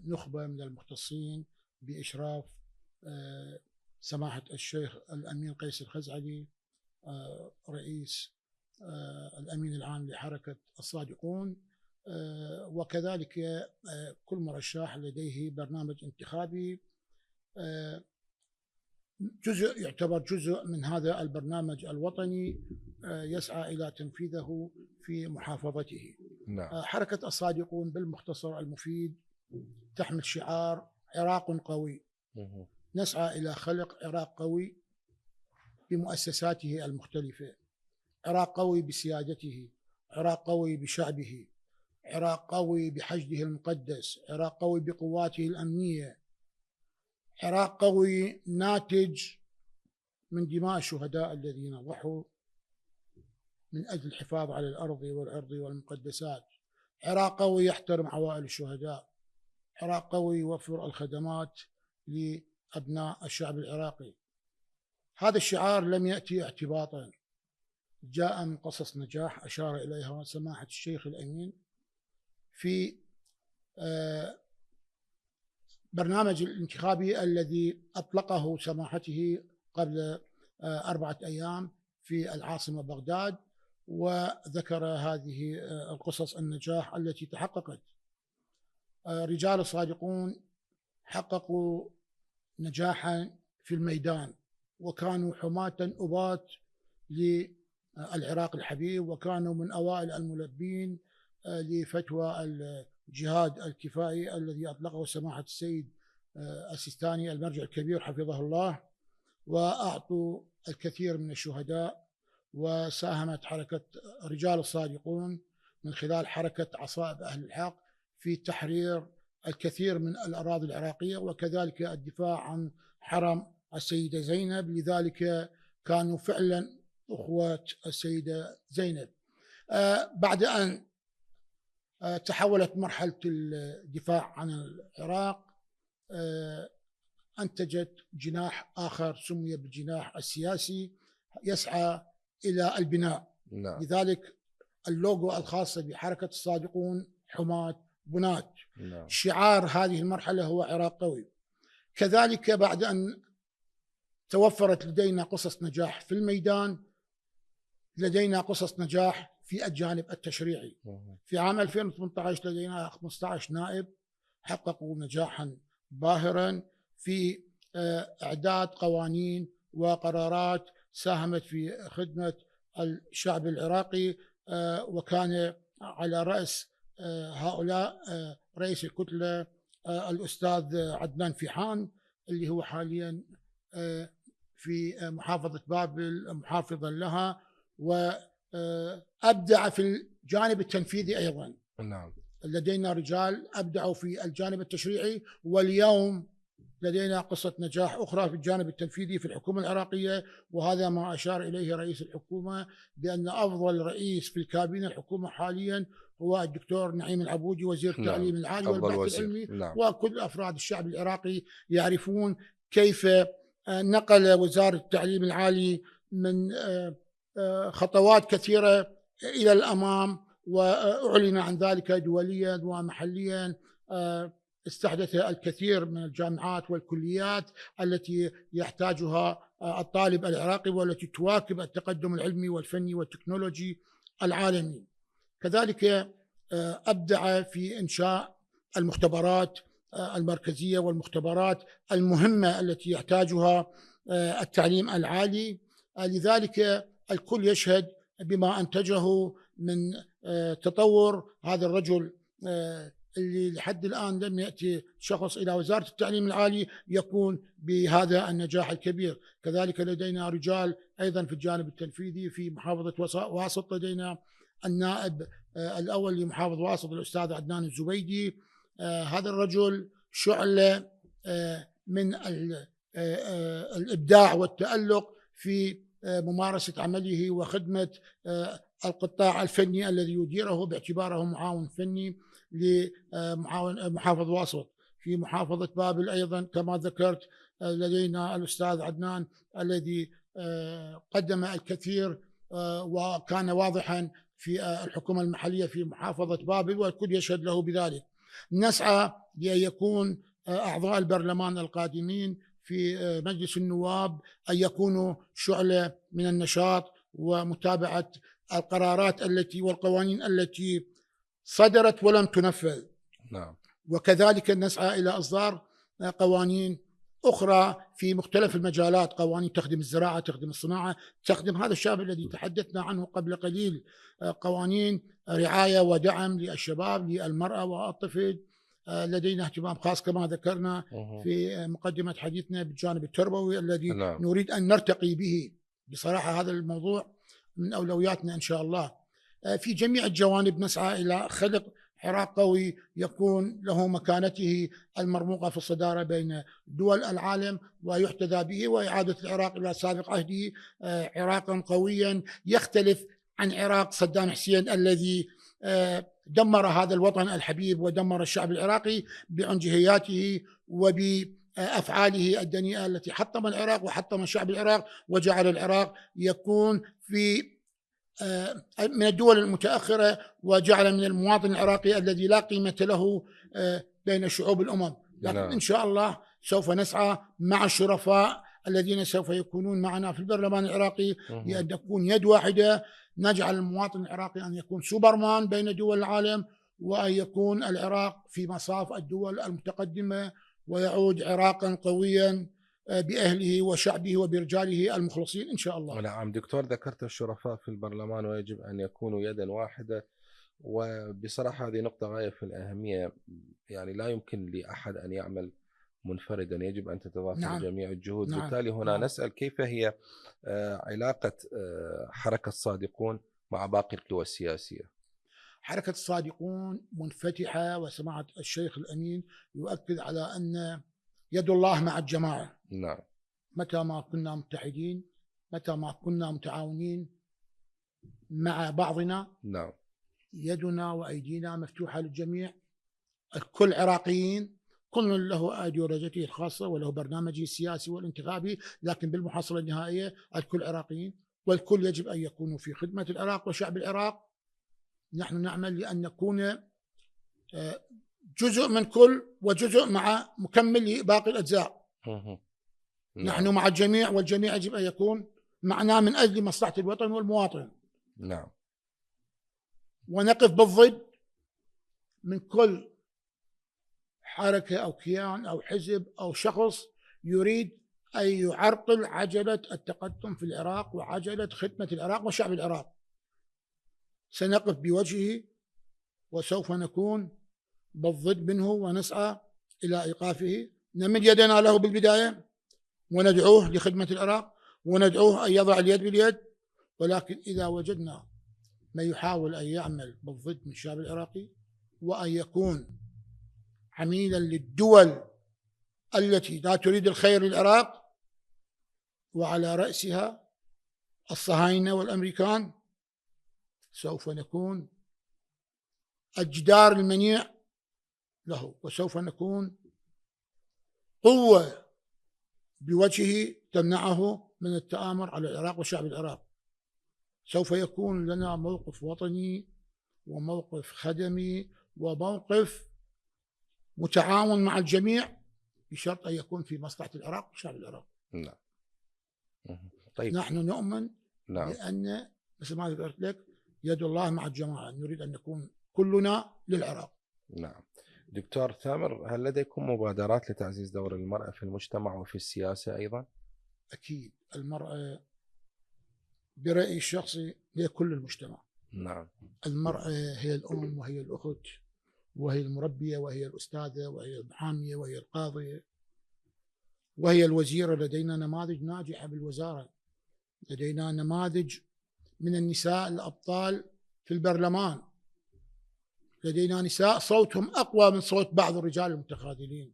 نخبة من المختصين بإشراف سماحة الشيخ الأمين قيس الخزعلي رئيس الأمين العام لحركة الصادقون، وكذلك كل مرشح لديه برنامج انتخابي يعتبر جزء من هذا البرنامج الوطني يسعى إلى تنفيذه في محافظته.
نعم.
حركة الصادقون بالمختصر المفيد تحمل شعار عراق قوي. نسعى إلى خلق عراق قوي بمؤسساته المختلفة، عراق قوي بسيادته، عراق قوي بشعبه، عراق قوي بحشده المقدس، عراق قوي بقواته الأمنية، عراق قوي ناتج من دماء الشهداء الذين ضحوا من أجل الحفاظ على الأرض والعرض والمقدسات، عراق قوي يحترم عوائل الشهداء، عراق قوي يوفر الخدمات لأبناء الشعب العراقي. هذا الشعار لم يأتي اعتباطا، جاء من قصص نجاح أشار إليها سماحة الشيخ الأمين في برنامج الانتخابي الذي أطلقه سماحته قبل 4 أيام في العاصمة بغداد، وذكر هذه القصص النجاح التي تحققت. رجال الصادقون حققوا نجاحا في الميدان، وكانوا حماة أباة للعراق الحبيب، وكانوا من أوائل الملبين لفتوى الجهاد الكفائي الذي أطلقه سماحة السيد السيستاني المرجع الكبير حفظه الله، وأعطوا الكثير من الشهداء. وساهمت حركة رجال الصادقون من خلال حركة عصائب أهل الحق في تحرير الكثير من الأراضي العراقية، وكذلك الدفاع عن حرم السيدة زينب، لذلك كانوا فعلا أخوة السيدة زينب. بعد أن تحولت مرحلة الدفاع عن العراق أنتجت جناح آخر سمي بالجناح السياسي يسعى إلى البناء.
نعم.
لذلك اللوجو الخاص بحركة الصادقون حماة بنات.
نعم.
شعار هذه المرحلة هو عراق قوي. كذلك بعد أن توفرت لدينا قصص نجاح في الميدان، لدينا قصص نجاح في الجانب التشريعي. في عام 2018 لدينا 15 نائب حققوا نجاحا باهرا في إعداد قوانين وقرارات ساهمت في خدمة الشعب العراقي، وكان على رأس هؤلاء رئيس الكتلة الأستاذ عدنان فيحان اللي هو حاليا في محافظة بابل محافظا لها، وأبدع في الجانب التنفيذي أيضا.
نعم.
لدينا رجال أبدعوا في الجانب التشريعي، واليوم لدينا قصة نجاح أخرى في الجانب التنفيذي في الحكومة العراقية، وهذا ما أشار إليه رئيس الحكومة بأن أفضل رئيس في الكابينة الحكومة حاليا هو الدكتور نعيم العبودي وزير التعليم العالي والبحث العلمي. وكل أفراد الشعب العراقي يعرفون كيف نقل وزارة التعليم العالي من خطوات كثيرة إلى الأمام، وأعلن عن ذلك دوليا ومحليا. استحدث الكثير من الجامعات والكليات التي يحتاجها الطالب العراقي والتي تواكب التقدم العلمي والفني والتكنولوجي العالمي. كذلك أبدع في إنشاء المختبرات المركزية والمختبرات المهمة التي يحتاجها التعليم العالي. لذلك الكل يشهد بما أنتجه من تطور هذا الرجل اللي لحد الآن لم يأتي شخص إلى وزارة التعليم العالي يكون بهذا النجاح الكبير. كذلك لدينا رجال أيضا في الجانب التنفيذي. في محافظة واسط لدينا النائب الأول لمحافظة واسط الأستاذ عدنان الزبيدي. هذا الرجل شعلة من الإبداع والتألق في ممارسة عمله وخدمة القطاع الفني الذي يديره باعتباره معاون فني لمحافظة واسط. في محافظة بابل أيضا كما ذكرت لدينا الأستاذ عدنان الذي قدم الكثير وكان واضحا في الحكومة المحلية في محافظة بابل، والكل يشهد له بذلك. نسعى لأن يكون أعضاء البرلمان القادمين في مجلس النواب أن يكونوا شعلة من النشاط ومتابعة القرارات التي والقوانين التي صدرت ولم تنفذ.
نعم.
وكذلك نسعى إلى إصدار قوانين أخرى في مختلف المجالات، قوانين تخدم الزراعة، تخدم الصناعة، تخدم هذا الشاب الذي تحدثنا عنه قبل قليل، قوانين رعاية ودعم للشباب، للمرأة والطفل. لدينا اهتمام خاص كما ذكرنا في مقدمة حديثنا بالجانب التربوي الذي نريد أن نرتقي به. بصراحة هذا الموضوع من أولوياتنا إن شاء الله. في جميع الجوانب نسعى إلى خلق عراق قوي يكون له مكانته المرموقة في الصدارة بين دول العالم، ويحتذى به، وإعادة العراق إلى سابق عهده عراقا قويا يختلف عن عراق صدام حسين الذي دمر هذا الوطن الحبيب ودمر الشعب العراقي بعنجهياته وبأفعاله الدنيئة التي حطم العراق وحطم شعب العراق، وجعل العراق يكون في من الدول المتأخرة، وجعل من المواطن العراقي الذي لا قيمة له بين شعوب الأمم. لكن إن شاء الله سوف نسعى مع الشرفاء الذين سوف يكونون معنا في البرلمان العراقي لأن تكون يد واحدة، نجعل المواطن العراقي أن يكون سوبرمان بين دول العالم، وأن يكون العراق في مصاف الدول المتقدمة، ويعود عراقا قويا بأهله وشعبه وبرجاله المخلصين إن شاء الله.
نعم دكتور، ذكرت الشرفاء في البرلمان ويجب أن يكونوا يدا واحدة، وبصراحة هذه نقطة غاية في الأهمية. يعني لا يمكن لأحد أن يعمل منفردا، يجب أن تتضافر جميع الجهود. بالتالي هنا نسأل كيف هي علاقة حركة الصادقون مع باقي القوى السياسية؟
حركة الصادقون منفتحة، وسمعت الشيخ الأمين يؤكد على أن يد الله مع الجماعة.
نعم.
متى ما كنا متحدين، متى ما كنا متعاونين مع بعضنا،
نعم،
يدنا وأيدينا مفتوحة للجميع. الكل عراقيين، كل له أيديولوجيته الخاصة وله برنامجه السياسي والانتخابي، لكن بالمحصلة النهائية الكل عراقيين، والكل يجب أن يكونوا في خدمة العراق وشعب العراق. نحن نعمل لأن نكون جزء من كل، وجزء مع مكمل لباقي الأجزاء. نحن مع الجميع، والجميع يجب أن يكون معنا من أجل مصلحة الوطن والمواطن.
نعم.
ونقف بالضد من كل حركة أو كيان أو حزب أو شخص يريد أن يعرقل عجلة التقدم في العراق وعجلة خدمة العراق وشعب العراق. سنقف بوجهه، وسوف نكون بالضد منه، ونسعى إلى إيقافه. نمد يدنا له بالبداية، وندعوه لخدمة العراق، وندعوه أن يضع اليد باليد. ولكن إذا وجدنا من يحاول أن يعمل بالضد من الشعب العراقي، وأن يكون عميلا للدول التي لا تريد الخير للعراق، وعلى رأسها الصهاينة والأمريكان، سوف نكون الجدار المنيع له، وسوف نكون قوة بوجهه تمنعه من التآمر على العراق وشعب العراق. سوف يكون لنا موقف وطني، وموقف خدمي، وموقف متعاون مع الجميع، بشرط أن يكون في مصلحة العراق وشعب العراق.
نعم. طيب.
نحن نؤمن بأن مثل ما ذكرت لك يد الله مع الجماعة، نريد أن نكون كلنا للعراق.
نعم. دكتور ثامر، هل لديكم مبادرات لتعزيز دور المرأة في المجتمع وفي السياسة أيضا؟
أكيد. المرأة برأيي الشخصي هي كل المجتمع.
نعم.
المرأة هي الأم، وهي الأخت، وهي المربية، وهي الأستاذة، وهي المحامية، وهي القاضية، وهي الوزيرة. لدينا نماذج ناجحة بالوزارة، لدينا نماذج من النساء الأبطال في البرلمان، لدينا نساء صوتهم أقوى من صوت بعض الرجال المتخاذلين،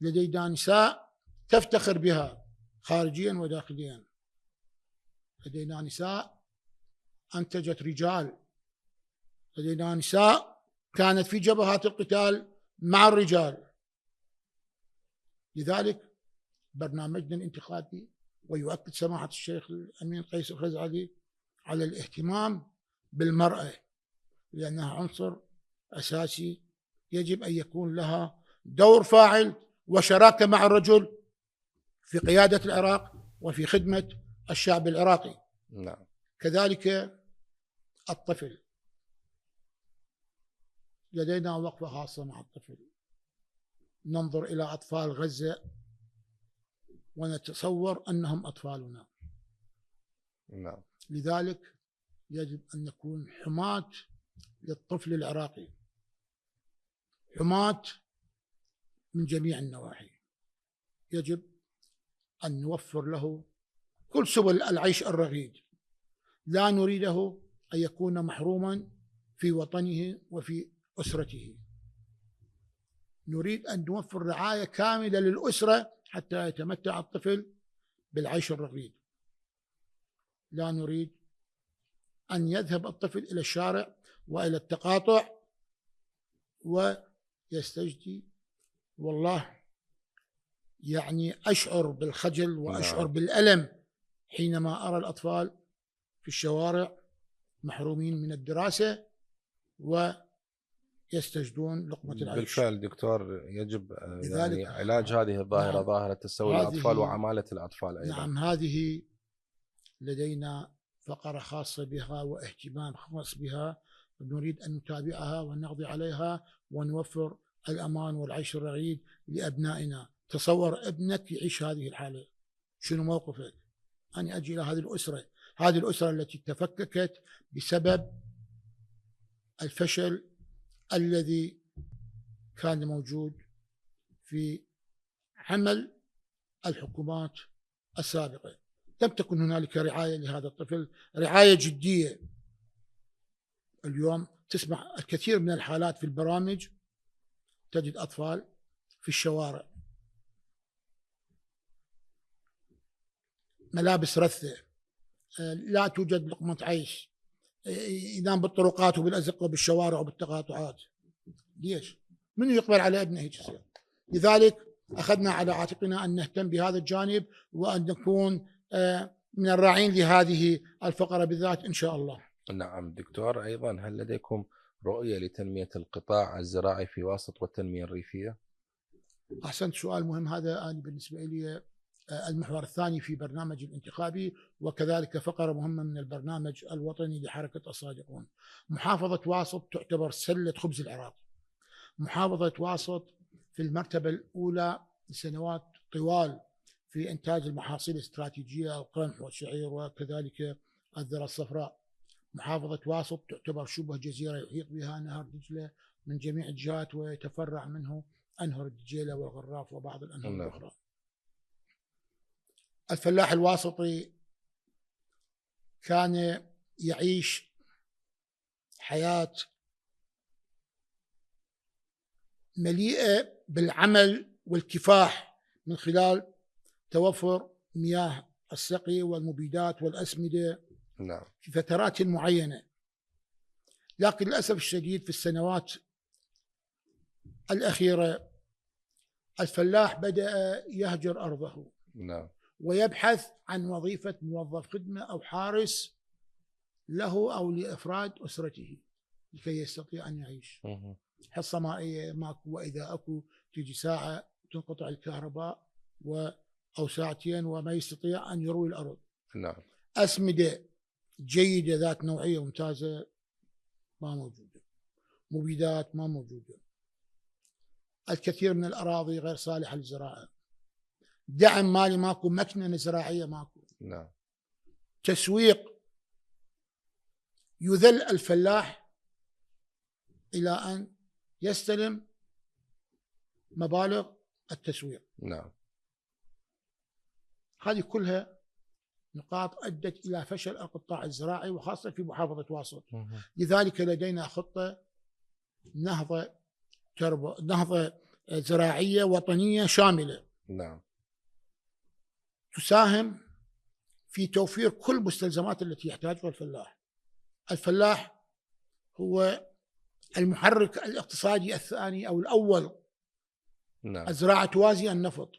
لدينا نساء تفتخر بها خارجيا وداخليا، لدينا نساء أنتجت رجال، لدينا نساء كانت في جبهات القتال مع الرجال. لذلك برنامجنا الانتخابي، ويؤكد سماحة الشيخ الأمين قيس الخزعلي على الاهتمام بالمرأة، لأنها عنصر أساسي يجب أن يكون لها دور فاعل وشراكة مع الرجل في قيادة العراق وفي خدمة الشعب العراقي.
نعم.
كذلك الطفل. لدينا وقفة خاصة مع الطفل، ننظر إلى أطفال غزة ونتصور أنهم أطفالنا.
نعم.
لذلك يجب أن نكون حماة للطفل العراقي، حماة من جميع النواحي. يجب أن نوفر له كل سبل العيش الرغيد. لا نريده أن يكون محروما في وطنه وفي أسرته. نريد أن نوفر رعاية كاملة للأسرة حتى يتمتع الطفل بالعيش الرغيد. لا نريد أن يذهب الطفل إلى الشارع وإلى التقاطع ويستجدي. والله يعني أشعر بالخجل وأشعر بالألم حينما أرى الأطفال في الشوارع محرومين من الدراسة ويستجدون لقمة العيش.
بالفعل دكتور، يجب يعني علاج هذه الظاهرة. نعم. ظاهرة تسول الأطفال وعمالة الأطفال أيضا.
نعم، هذه لدينا فقرة خاصة بها واهتمام خاص بها، نريد أن نتابعها ونقضي عليها ونوفر الأمان والعيش الرغيد لأبنائنا. تصور ابنك يعيش هذه الحالة، شنو موقفك؟ أنا أجي إلى هذه الأسرة التي تفككت بسبب الفشل الذي كان موجود في عمل الحكومات السابقة. لم تكن هنالك رعاية لهذا الطفل، رعاية جدية. اليوم تسمع الكثير من الحالات في البرامج، تجد أطفال في الشوارع، ملابس رثة، لا توجد لقمة عيش، ينام بالطرقات وبالأزقة وبالشوارع وبالتقاطعات. ليش؟ من يقبل على ابنه هيك يصير؟ لذلك أخذنا على عاتقنا أن نهتم بهذا الجانب وأن نكون من الراعين لهذه الفقرة بالذات إن شاء الله.
نعم دكتور، أيضا هل لديكم رؤية لتنمية القطاع الزراعي في واسط والتنمية الريفية؟
أحسنت، سؤال مهم هذا. أنا بالنسبة لي المحور الثاني في برنامج الانتخابي، وكذلك فقرة مهمة من البرنامج الوطني لحركة الصادقون. محافظة واسط تعتبر سلة خبز العراق. محافظة واسط في المرتبة الأولى لسنوات طوال في إنتاج المحاصيل الاستراتيجية، القمح والشعير وكذلك الذرة الصفراء. محافظة واسط تعتبر شبه جزيرة يحيط بها نهر دجلة من جميع الجهات، ويتفرع منه أنهر الدجيلة والغراف وبعض الأنهار الأخرى. الفلاح الواسطي كان يعيش حياة مليئة بالعمل والكفاح من خلال توفر مياه السقي والمبيدات والأسمدة
نعم.
في فترات معينة. لكن للأسف الشديد في السنوات الأخيرة الفلاح بدأ يهجر أرضه.
نعم.
ويبحث عن وظيفة موظف خدمة أو حارس له أو لإفراد أسرته لكي يستطيع أن يعيش. حصة مائية ماكو، وإذا أكو تيجي ساعة تنقطع الكهرباء أو ساعتين وما يستطيع أن يروي الأرض.
نعم.
أسمدة جيدة ذات نوعية ممتازة ما موجودة، مبيدات ما موجودة، الكثير من الأراضي غير صالحة للزراعة، دعم مالي ماكو، مكننة زراعية ماكو.
نعم.
تسويق، يذل الفلاح إلى أن يستلم مبالغ التسويق.
نعم.
هذه كلها نقاط أدت إلى فشل القطاع الزراعي وخاصة في محافظة واسط. لذلك لدينا خطة نهضة زراعية وطنية شاملة.
نعم.
تساهم في توفير كل مستلزمات التي يحتاجها الفلاح. الفلاح هو المحرك الاقتصادي الثاني أو الأول.
نعم.
الزراعة توازي النفط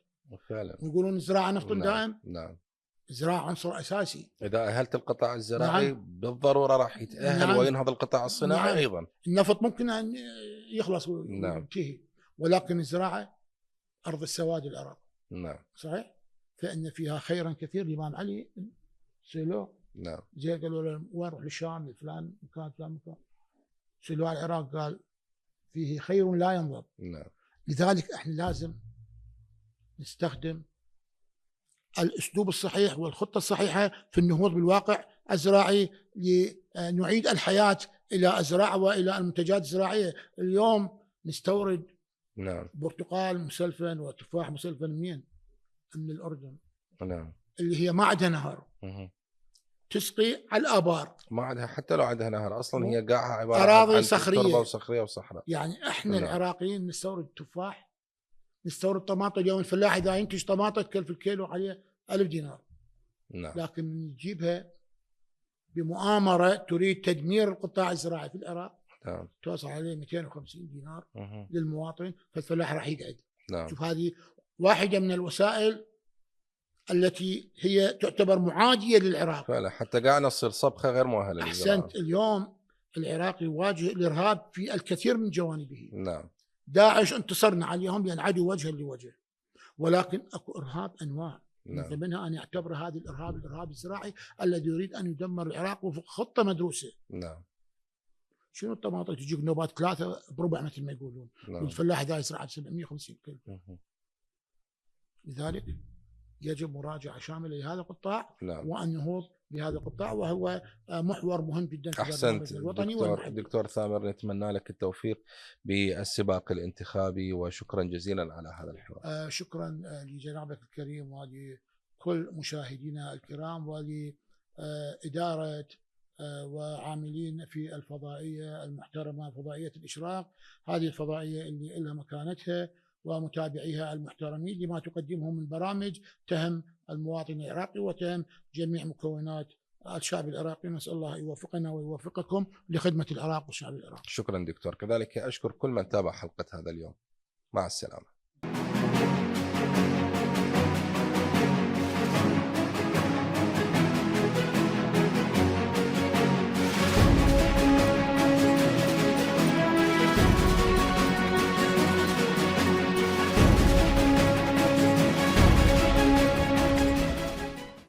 فعلا.
يقولون الزراعة نفط.
نعم.
دائم.
نعم.
الزراعة عنصر أساسي.
إذا أهلت القطاع الزراعي
نعم.
بالضرورة راح يتأهل. نعم. وينهض القطاع الصناعي. نعم. أيضا
النفط ممكن أن يخلص وينتهي. نعم. ولكن الزراعة أرض السواد العراق.
نعم.
صحيح. فإن فيها خيرا كثير. الإمام علي سئلوه
نعم.
زي قالوا له وين نروح للشام فلان مكان فلان مكان، سألوه على العراق قال فيه خير لا ينضب.
نعم.
لذلك احنا لازم نستخدم الاسلوب الصحيح والخطه الصحيحه في النهوض بالواقع الزراعي لنعيد الحياه الى الزراعه والى المنتجات الزراعيه. اليوم نستورد
نعم.
برتقال مسلفن وتفاح مسلفن منين؟ من الاردن.
نعم.
اللي هي ما عندها نهر تسقي على الابار،
ما عندها حتى لو عندها نهر اصلا، هي قاعها عباره
اراضي
عن
صخريه،
تربه وصخريه وصحراء.
يعني احنا
نعم.
العراقيين نستورد تفاح، نستورد طماطم. اليوم الفلاح اذا ينتج طماطم تكلف الكيلو عليه 1000 دينار.
نعم.
لكن نجيبها بمؤامره تريد تدمير القطاع الزراعي في العراق،
نعم.
توصل عليه 250 دينار للمواطن، فالفلاح راح يقعد.
نعم.
شوف هذه واحده من الوسائل التي هي تعتبر معاديه للعراق
فعلا، حتى قاعنا تصير صبخه غير مؤهله للزراعه.
احسنت. اليوم العراق يواجه الارهاب في الكثير من جوانبه.
نعم.
داعش انتصرنا عليهم لان عدو وجها لوجه، ولكن اكو ارهاب انواع.
نعم.
منها انا اعتبر هذا الارهاب الزراعي الذي يريد ان يدمر العراق وفق خطه مدروسه.
نعم.
شنو الطماطم تجيك نوبات 3 بربع مثل ما يقولون.
نعم.
والفلاح دا يزرع ب 750 كيلو. لذلك يجب مراجعه شامله لهذا القطاع.
نعم.
وان ينهض بهذا القطاع، وهو محور مهم جدا في
احسنت
الوطني
دكتور ثامر، نتمنى لك التوفيق بالسباق الانتخابي، وشكرا جزيلا على هذا الحوار.
شكرا لجنابك الكريم ولكل مشاهدينا الكرام ولإدارة وعاملين في الفضائية المحترمة، فضائية الإشراق، هذه الفضائية اللي لها مكانتها، ومتابعيها المحترمين لما تقدمه من برامج تهم المواطن العراقي وتهم جميع مكونات الشعب العراقي. نسأل الله يوفقنا ويوفقكم لخدمة العراق والشعب العراقي.
شكرا دكتور، كذلك أشكر كل من تابع حلقة هذا اليوم. مع السلامة.